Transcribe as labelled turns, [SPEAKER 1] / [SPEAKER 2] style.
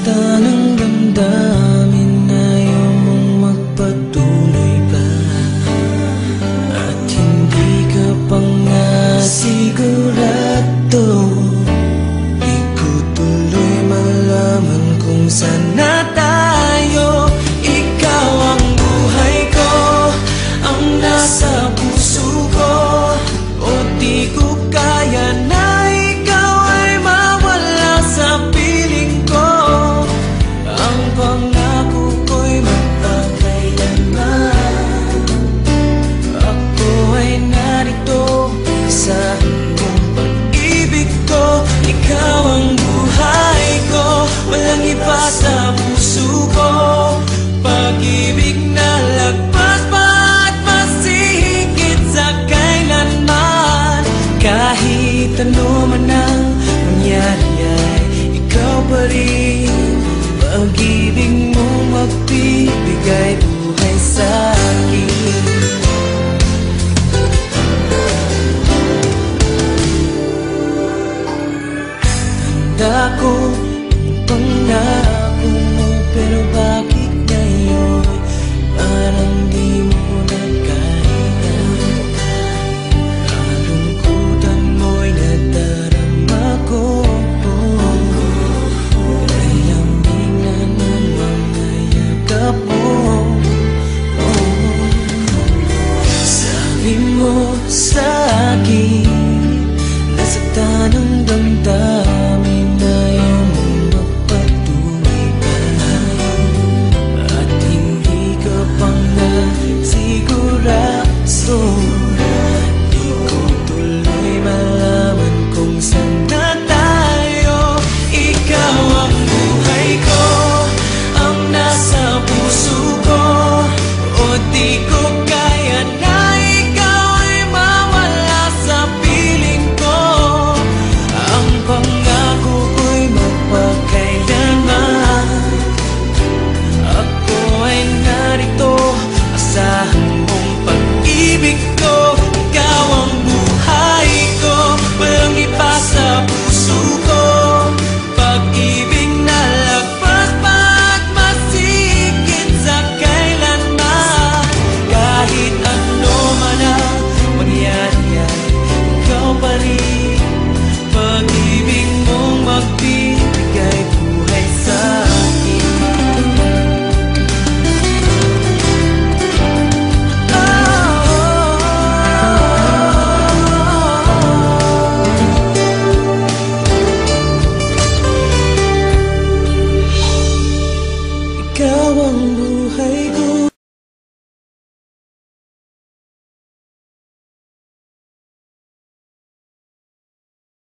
[SPEAKER 1] Nasaktan ang damdamin, ayaw mong magpatuloy pa, at hindi ka pa nga sigurado. Di ko tuloy malaman kung saan na tayo. Ikaw ang buhay ko, ang nasa puso ko, o di ko kaya na ikaw ay mawala sa piling ko. Ang pangako ko'y magpakailanman, ako ay narito sa buong pag-ibig ko. Ikaw ang buhay ko, walang iba sa puso ko. Pag-ibig na lagpas pa at mas higit sa kailanman. Kahit ano man ang mangyari ay ikaw pa rin. Pag-ibig mo magbibigay buhay sa akin. Tanda ko ang pangako mo, pero bakit ngayon parang di mo na kaya? Kalungkutan mo'y nadarama ko, nalamingan ng mga yakap mo. Sabi mo sa akin, nasaktan ang damdamin,